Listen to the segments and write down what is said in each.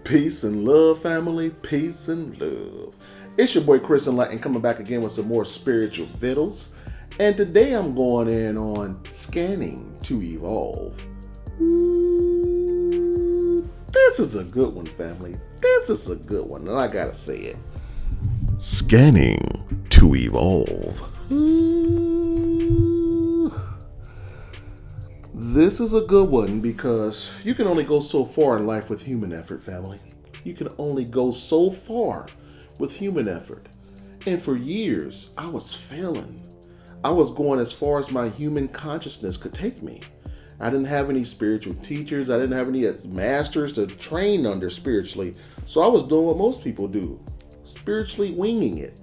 Peace and love, family. Peace and love. It's your boy Chris Enlightened coming back again with some more spiritual vittles. And today I'm going in on scanning to evolve. This is a good one, family. This is a good one, and I gotta say it. Scanning to evolve. This is a good one because you can only go so far in life with human effort, family. You can only go so far with human effort. And for years, I was failing. I was going as far as my human consciousness could take me. I didn't have any spiritual teachers. I didn't have any masters to train under spiritually. So I was doing what most people do, spiritually winging it.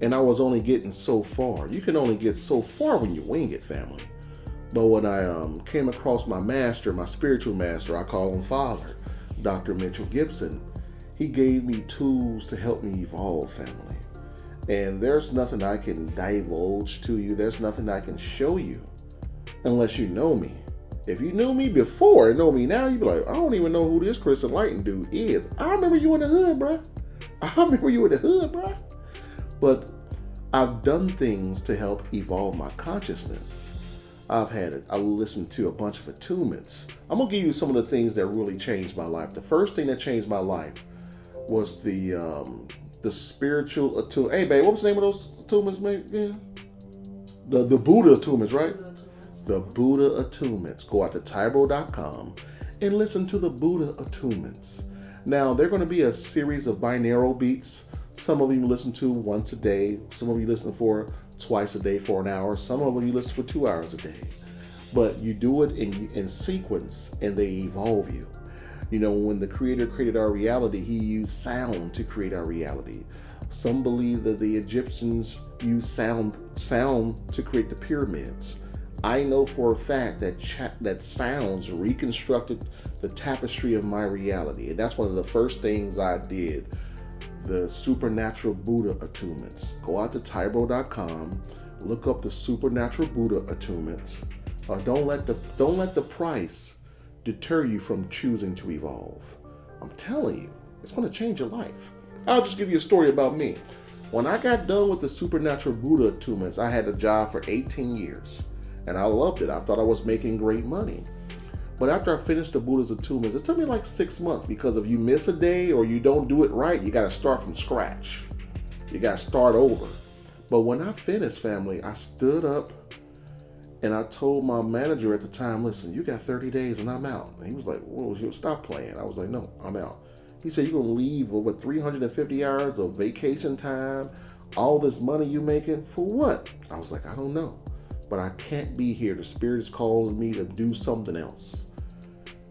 And I was only getting so far. You can only get so far when you wing it, family. But when I came across my master, my spiritual master, I call him Father, Dr. Mitchell Gibson, he gave me tools to help me evolve, family. And there's nothing I can divulge to you. There's nothing I can show you unless you know me. If you knew me before and know me now, you'd be like, I don't even know who this Chris Enlightened dude is. I remember you in the hood, bruh. But I've done things to help evolve my consciousness. I listened to a bunch of attunements. I'm going to give you some of the things that really changed my life. The first thing that changed my life was the spiritual attunement. Hey, babe, what was the name of those attunements, mate? Yeah. The Buddha attunements, right? The Buddha attunements. Go out to Tyro.com and listen to the Buddha attunements. Now, they're going to be a series of binaural beats. Some of you listen to once a day. Some of you listen for twice a day for an hour. Some of you listen for 2 hours a day. But you do it in sequence and they evolve you. You know, when the Creator created our reality, he used sound to create our reality. Some believe that the Egyptians used sound to create the pyramids. I know for a fact that sounds reconstructed the tapestry of my reality. And that's one of the first things I did. The supernatural Buddha attunements. Go out to Tyro.com, look up the supernatural Buddha attunements. Don't let the price deter you from choosing to evolve. I'm telling you, it's going to change your life. I'll just give you a story about me. When I got done with the supernatural Buddha attunements, I had a job for 18 years, and I loved it. I thought I was making great money. But after I finished the Buddha's attunements, it took me like 6 months because if you miss a day or you don't do it right, you got to start from scratch. You got to start over. But when I finished, family, I stood up and I told my manager at the time, listen, you got 30 days and I'm out. And he was like, whoa, stop playing. I was like, no, I'm out. He said, you're going to leave with 350 hours of vacation time, all this money you making for what? I was like, I don't know. But I can't be here. The Spirit is calling me to do something else.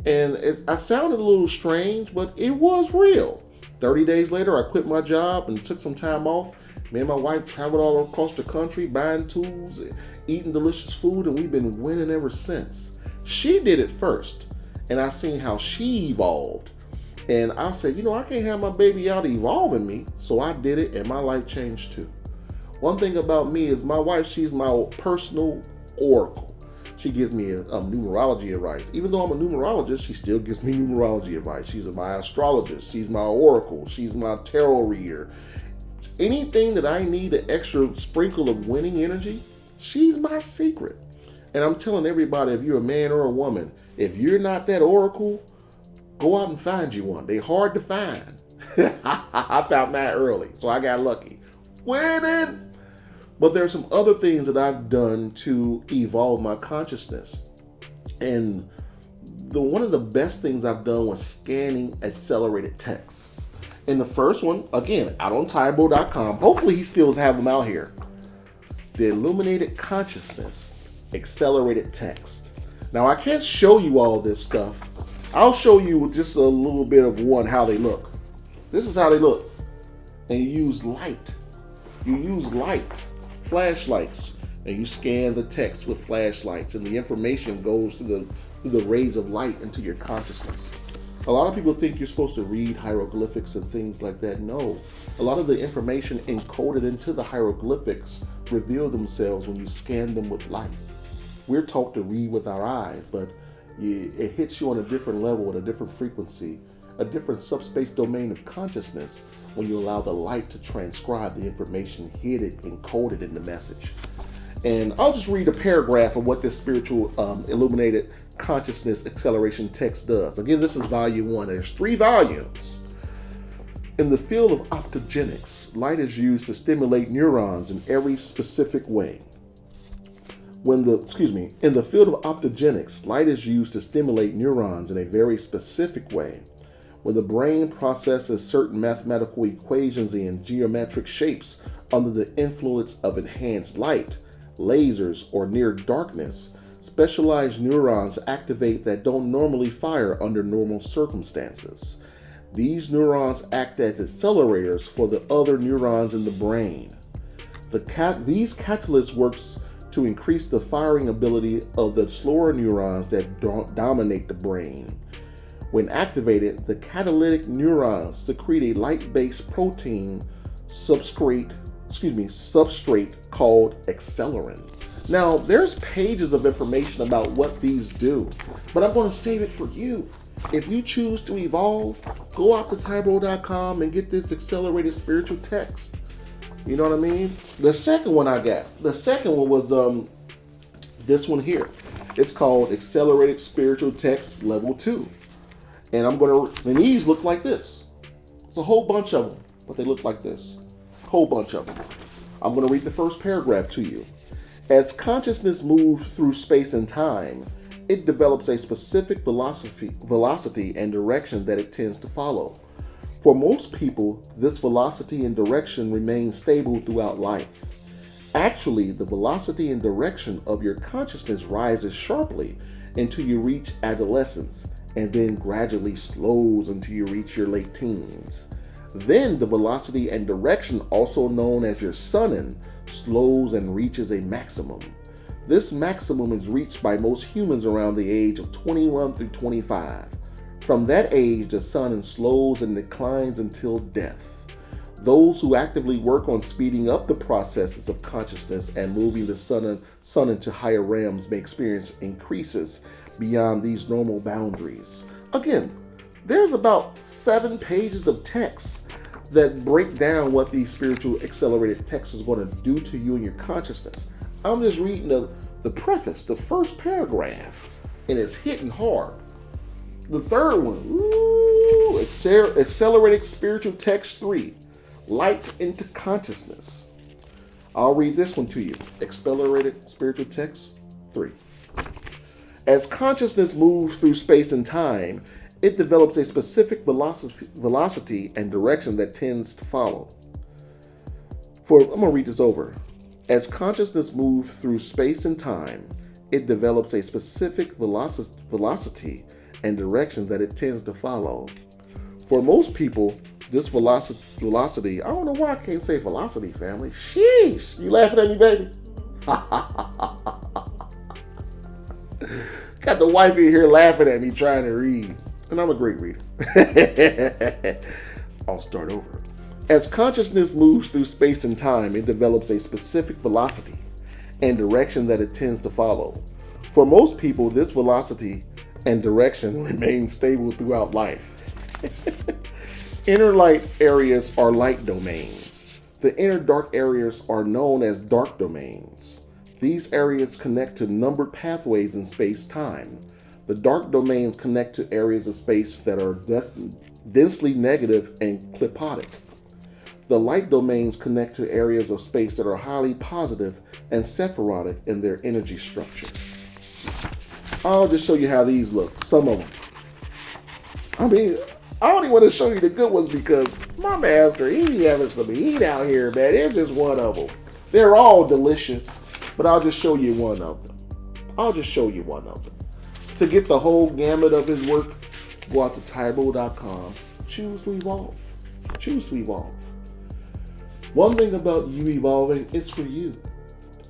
And I sounded a little strange, but it was real. 30 days later, I quit my job and took some time off. Me and my wife traveled all across the country, buying tools, eating delicious food, and we've been winning ever since. She did it first, and I seen how she evolved. And I said, I can't have my baby out evolving me. So I did it, and my life changed too. One thing about me is my wife, she's my personal oracle. She gives me a numerology advice. Even though I'm a numerologist, she still gives me numerology advice. She's my astrologist. She's my oracle. She's my tarot reader. Anything that I need an extra sprinkle of winning energy, she's my secret. And I'm telling everybody, if you're a man or a woman, if you're not that oracle, go out and find you one. They're hard to find. I found mine early, so I got lucky. Winning! But there's some other things that I've done to evolve my consciousness. And one of the best things I've done was scanning accelerated texts. And the first one, again, out on Tyro.com. Hopefully he still have them out here. The Illuminated Consciousness Accelerated Text. Now I can't show you all this stuff. I'll show you just a little bit of how they look. This is how they look. And you use light. Flashlights, and you scan the text with flashlights, and the information goes through the rays of light into your consciousness. A lot of people think you're supposed to read hieroglyphics and things like that. No, a lot of the information encoded into the hieroglyphics reveal themselves when you scan them with light. We're taught to read with our eyes, but it hits you on a different level, at a different frequency, a different subspace domain of consciousness when you allow the light to transcribe the information hidden encoded in the message. And I'll just read a paragraph of what this spiritual illuminated consciousness acceleration text does. Again, this is volume 1. There's 3 volumes. In the field of optogenics, light is used to stimulate neurons in every specific way. In the field of optogenics, light is used to stimulate neurons in a very specific way. When the brain processes certain mathematical equations in geometric shapes under the influence of enhanced light, lasers, or near darkness, specialized neurons activate that don't normally fire under normal circumstances. These neurons act as accelerators for the other neurons in the brain. These catalysts work to increase the firing ability of the slower neurons that dominate the brain. When activated, the catalytic neurons secrete a light-based protein substrate called accelerant. Now, there's pages of information about what these do, but I'm going to save it for you. If you choose to evolve, go out to Tybro.com and get this accelerated spiritual text. You know what I mean? The second one was this one here. It's called Accelerated Spiritual Text Level 2. And these look like this. It's a whole bunch of them, but they look like this. Whole bunch of them. I'm going to read the first paragraph to you. As consciousness moves through space and time, it develops a specific velocity and direction that it tends to follow. For most people, this velocity and direction remain stable throughout life. Actually, the velocity and direction of your consciousness rises sharply until you reach adolescence, and then gradually slows until you reach your late teens. Then the velocity and direction, also known as your sunning, slows and reaches a maximum. This maximum is reached by most humans around the age of 21 through 25. From that age, the sunning slows and declines until death. Those who actively work on speeding up the processes of consciousness and moving the sun into higher realms may experience increases beyond these normal boundaries. Again, there's about 7 pages of text that break down what these spiritual accelerated texts is going to do to you and your consciousness. I'm just reading the preface, the first paragraph, and it's hitting hard. The third one, Accelerated Spiritual Text 3, Light into Consciousness. I'll read this one to you. Accelerated Spiritual Text 3. As consciousness moves through space and time, it develops a specific velocity and direction that tends to follow. I'm going to read this over. As consciousness moves through space and time, it develops a specific velocity and direction that it tends to follow. For most people, this velocity, I don't know why I can't say velocity, family. Sheesh, you laughing at me, baby? Got the wife in here laughing at me trying to read. And I'm a great reader. I'll start over. As consciousness moves through space and time, it develops a specific velocity and direction that it tends to follow. For most people, this velocity and direction remain stable throughout life. Inner light areas are light domains. The inner dark areas are known as dark domains. These areas connect to numbered pathways in space-time. The dark domains connect to areas of space that are densely negative and clipotic. The light domains connect to areas of space that are highly positive and sephirotic in their energy structure. I'll just show you how these look, some of them. I only want to show you the good ones because my master, he be having some heat out here, man. There's just one of them. They're all delicious, but I'll just show you one of them. To get the whole gamut of his work, go out to Tybro.com. Choose to evolve. One thing about you evolving is for you.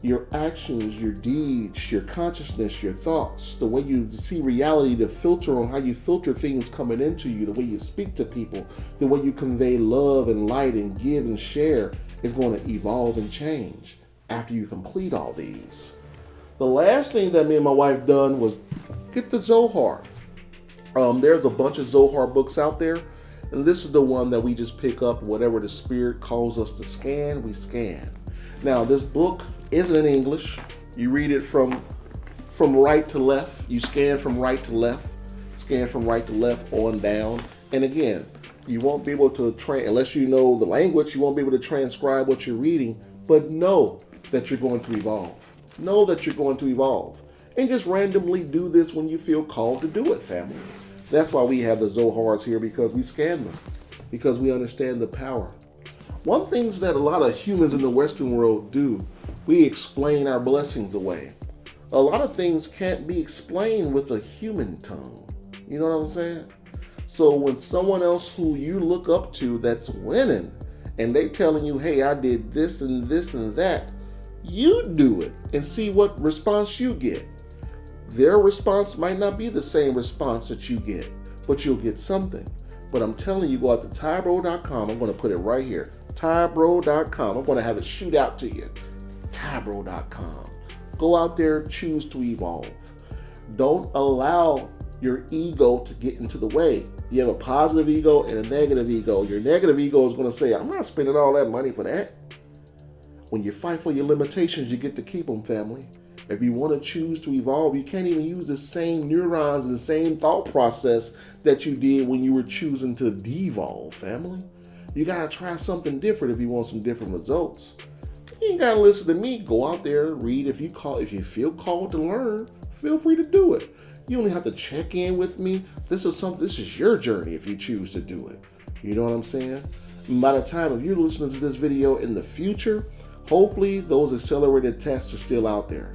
Your actions, your deeds, your consciousness, your thoughts, the way you see reality, the filter on how you filter things coming into you, the way you speak to people, the way you convey love and light and give and share is going to evolve and change after you complete all these. The last thing that me and my wife done was get the Zohar. There's a bunch of Zohar books out there, and this is the one that we just pick up. Whatever the spirit calls us to scan, we scan. Now, this book isn't in English. You read it from right to left. You scan from right to left, scan from right to left on down. And again, you won't be able to unless you know the language. You won't be able to transcribe what you're reading. But know that you're going to evolve. Know that you're going to evolve. And just randomly do this when you feel called to do it, family. That's why we have the Zohars here, because we scan them, because we understand the power. One thing that a lot of humans in the Western world do, we explain our blessings away. A lot of things can't be explained with a human tongue. You know what I'm saying? So when someone else who you look up to that's winning, and they telling you, hey, I did this and this and that, you do it and see what response you get. Their response might not be the same response that you get, but you'll get something. But I'm telling you, go out to tybro.com. I'm going to put it right here. tybro.com. I'm going to have it shoot out to you. tybro.com. Go out there, choose to evolve. Don't allow your ego to get into the way. You have a positive ego and a negative ego. Your negative ego is going to say, I'm not spending all that money for that. When you fight for your limitations, you get to keep them, family. If you want to choose to evolve, you can't even use the same neurons and the same thought process that you did when you were choosing to devolve, family. You got to try something different if you want some different results. You ain't got to listen to me. Go out there, read. If you feel called to learn, feel free to do it. You only have to check in with me. This is your journey if you choose to do it. You know what I'm saying? And by the time if you're listening to this video in the future, hopefully those accelerated tests are still out there.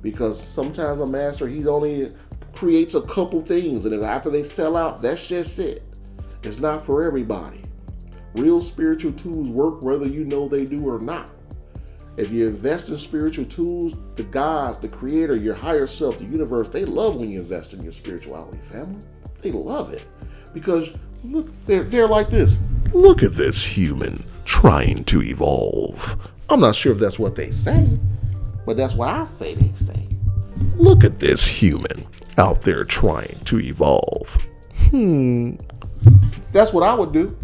Because sometimes a master, he only creates a couple things, and then after they sell out, that's just it. It's not for everybody. Real spiritual tools work whether you know they do or not. If you invest in spiritual tools, the gods, the creator, your higher self, the universe, they love when you invest in your spirituality, family. They love it. Because look, they're like this. Look at this human trying to evolve. I'm not sure if that's what they say, but that's what I say they say. Look at this human out there trying to evolve. That's what I would do.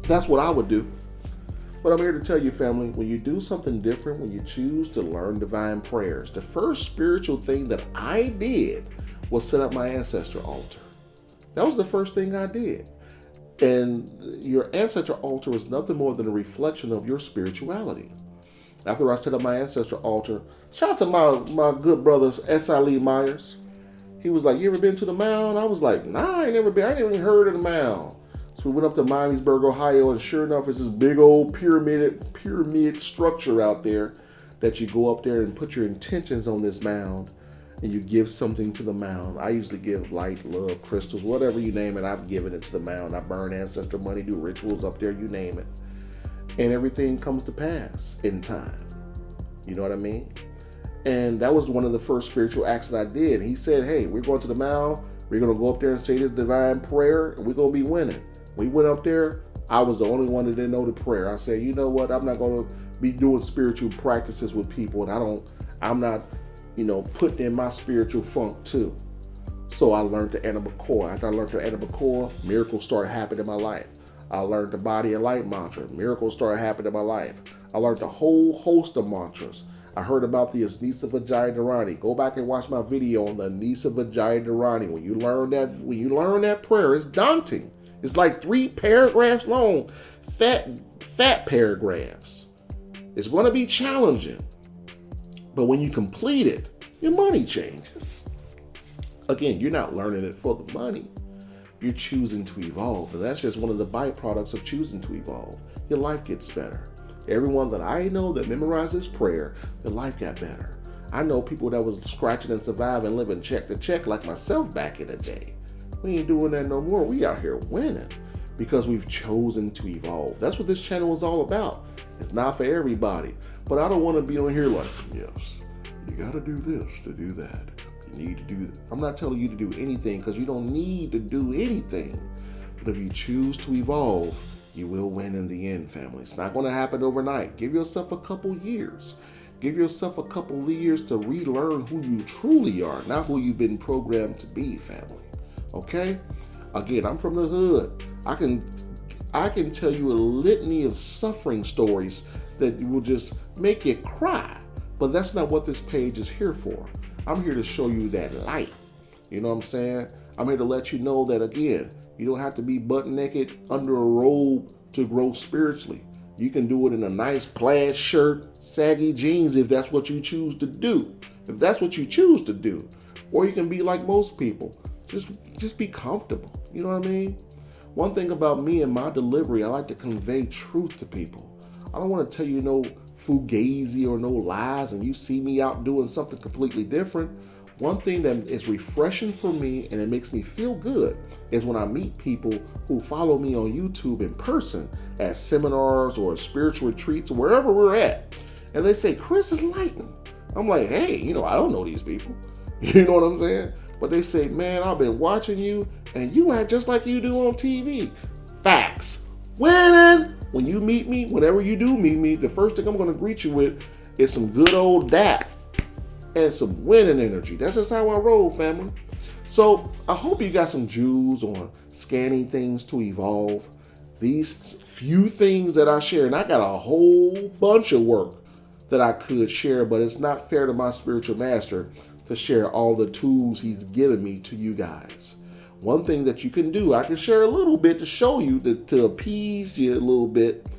That's what I would do. But I'm here to tell you, family, when you do something different, when you choose to learn divine prayers, the first spiritual thing that I did was set up my ancestor altar. That was the first thing I did. And your ancestor altar is nothing more than a reflection of your spirituality. After I set up my ancestor altar, shout out to my good brothers, S.I. Lee Myers. He was like, you ever been to the mound? I was like, nah, I ain't never been. I ain't even heard of the mound. So we went up to Miamisburg, Ohio, and sure enough, it's this big old pyramid structure out there that you go up there and put your intentions on this mound, and you give something to the mound. I usually give light, love, crystals, whatever you name it. I've given it to the mound. I burn ancestor money, do rituals up there, you name it. And everything comes to pass in time. You know what I mean? And that was one of the first spiritual acts I did. He said, hey, we're going to the mound. We're going to go up there and say this divine prayer, and we're going to be winning. We went up there. I was the only one that didn't know the prayer. I said, you know what? I'm not going to be doing spiritual practices with people, and I'm not, putting in my spiritual funk too. So I learned the Animal Core. After I learned the Animal Core, miracles started happening in my life. I learned the Body and Light mantra. Miracles started happening in my life. I learned a whole host of mantras. I heard about the Anisa Vajrayana. Go back and watch my video on the Anisa Vajrayana. When you learn that prayer, it's daunting. It's like 3 paragraphs long, fat paragraphs. It's going to be challenging. But when you complete it, your money changes. Again, you're not learning it for the money. You're choosing to evolve. And that's just one of the byproducts of choosing to evolve. Your life gets better. Everyone that I know that memorizes prayer, their life got better. I know people that was scratching and surviving, living check to check like myself back in the day. We ain't doing that no more. We out here winning because we've chosen to evolve. That's what this channel is all about. It's not for everybody. But I don't want to be on here like, yes, you got to do this to do that. You need to do that. I'm not telling you to do anything because you don't need to do anything. But if you choose to evolve, you will win in the end, family. It's not going to happen overnight. Give yourself a couple years. Give yourself a couple of years to relearn who you truly are, not who you've been programmed to be, family. Okay? Again, I'm from the hood. I can tell you a litany of suffering stories that will just make you cry. But that's not what this page is here for. I'm here to show you that light. You know what I'm saying? I'm here to let you know that, again, you don't have to be butt naked under a robe to grow spiritually. You can do it in a nice plaid shirt, saggy jeans if that's what you choose to do. If that's what you choose to do. Or you can be like most people. Just be comfortable. You know what I mean? One thing about me and my delivery, I like to convey truth to people. I don't want to tell you no fugazi or no lies and you see me out doing something completely different. One thing that is refreshing for me and it makes me feel good is when I meet people who follow me on YouTube in person at seminars or spiritual retreats or wherever we're at. And they say, Chris is enlightened. I'm like, hey, I don't know these people. You know what I'm saying? But they say, man, I've been watching you and you act just like you do on TV. Facts. Winning. When you meet me, whenever you do meet me, the first thing I'm going to greet you with is some good old dap and some winning energy. That's just how I roll, family. So I hope you got some jewels on scanning things to evolve. These few things that I share, and I got a whole bunch of work that I could share, but it's not fair to my spiritual master to share all the tools he's given me to you guys. One thing that you can do, I can share a little bit to show you, to appease you a little bit,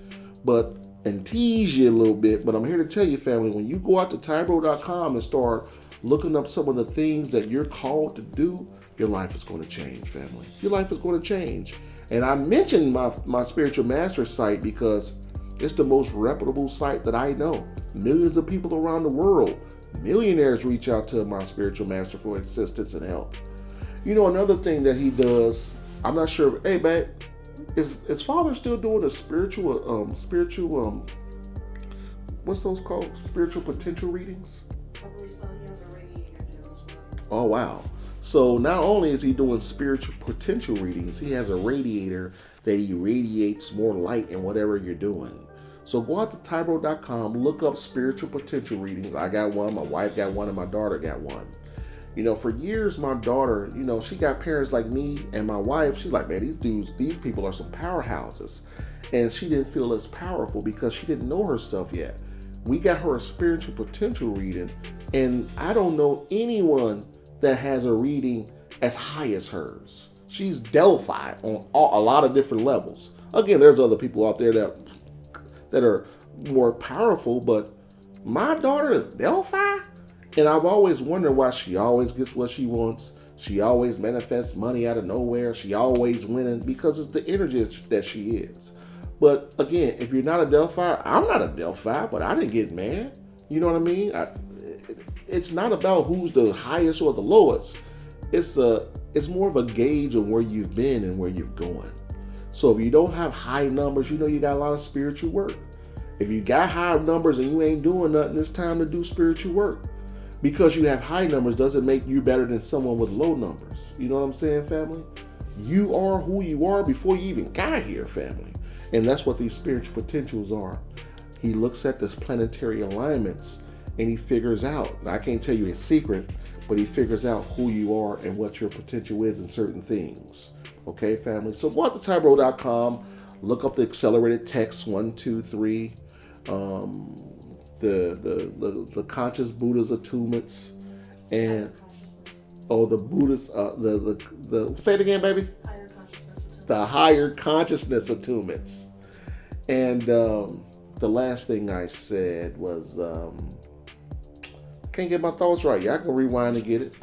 and tease you a little bit. But I'm here to tell you, family, when you go out to Tybro.com and start looking up some of the things that you're called to do, your life is going to change, family. Your life is going to change. And I mentioned my spiritual master site because it's the most reputable site that I know. Millions of people around the world, millionaires reach out to my spiritual master for assistance and help. Another thing that he does, I'm not sure. Hey, babe, is Father still doing a spiritual, what's those called? Spiritual potential readings? I believe so. He has a radiator now as well. Oh, wow. So not only is he doing spiritual potential readings, he has a radiator that he radiates more light in whatever you're doing. So go out to Tybro.com, look up spiritual potential readings. I got one, my wife got one, and my daughter got one. For years, my daughter, she got parents like me and my wife. She's like, man, these people are some powerhouses. And she didn't feel as powerful because she didn't know herself yet. We got her a spiritual potential reading, and I don't know anyone that has a reading as high as hers. She's Delphi on a lot of different levels. Again, there's other people out there that are more powerful, but my daughter is Delphi. And I've always wondered why she always gets what she wants. She always manifests money out of nowhere. She always winning because it's the energy that she is. But again, if you're not a Delphi, I'm not a Delphi, but I didn't get mad. You know what I mean? It's not about who's the highest or the lowest. It's more of a gauge of where you've been and where you're going. So if you don't have high numbers, you got a lot of spiritual work. If you got high numbers and you ain't doing nothing, it's time to do spiritual work. Because you have high numbers doesn't make you better than someone with low numbers. You know what I'm saying, family? You are who you are before you even got here, family. And that's what these spiritual potentials are. He looks at this planetary alignments and he figures out, I can't tell you his secret, but he figures out who you are and what your potential is in certain things. Okay, family? So go out to Tybro.com, look up the accelerated text 1, 2, 3, the conscious Buddha's attunements, and the Buddha's the say it again, baby. Higher consciousness. The higher consciousness attunements. And the last thing I said was can't get my thoughts right. Y'all can rewind and get it.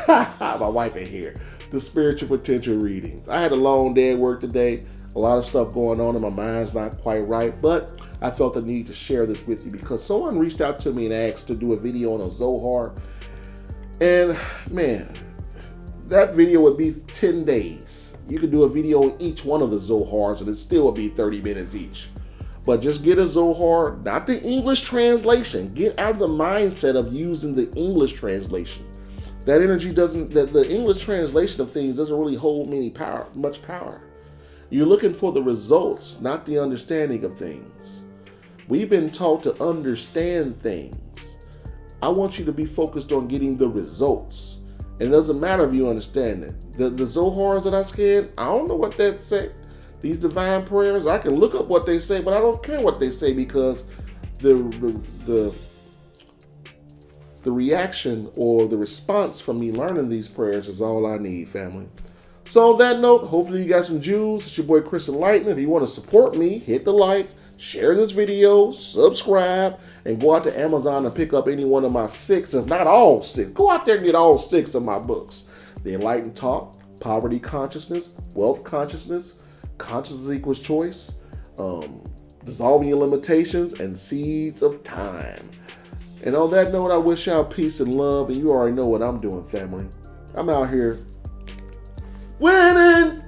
My wife ain't here. The spiritual potential readings. I had a long day at work today. A lot of stuff going on and my mind's not quite right, but I felt the need to share this with you because someone reached out to me and asked to do a video on a Zohar. And man, that video would be 10 days. You could do a video on each one of the Zohars and it still would be 30 minutes each. But just get a Zohar, not the English translation. Get out of the mindset of using the English translation. That energy the English translation of things doesn't really hold much power. You're looking for the results, not the understanding of things. We've been taught to understand things. I want you to be focused on getting the results. And it doesn't matter if you understand it. The Zohars that I scanned, I don't know what that say. These divine prayers, I can look up what they say, but I don't care what they say because the reaction or the response from me learning these prayers is all I need, family. So on that note, hopefully you got some Jews. It's your boy Chris Enlightened. If you want to support me, hit the like, share this video, subscribe, and go out to Amazon and pick up any one of my 6, if not all 6. Go out there and get all 6 of my books. The Enlightened Thoth, Poverty Consciousness, Wealth Consciousness, Consciousness Equals Choice, Dissolving Your Limitations, and Seeds of Time. And on that note, I wish y'all peace and love, and you already know what I'm doing, family. I'm out here winning.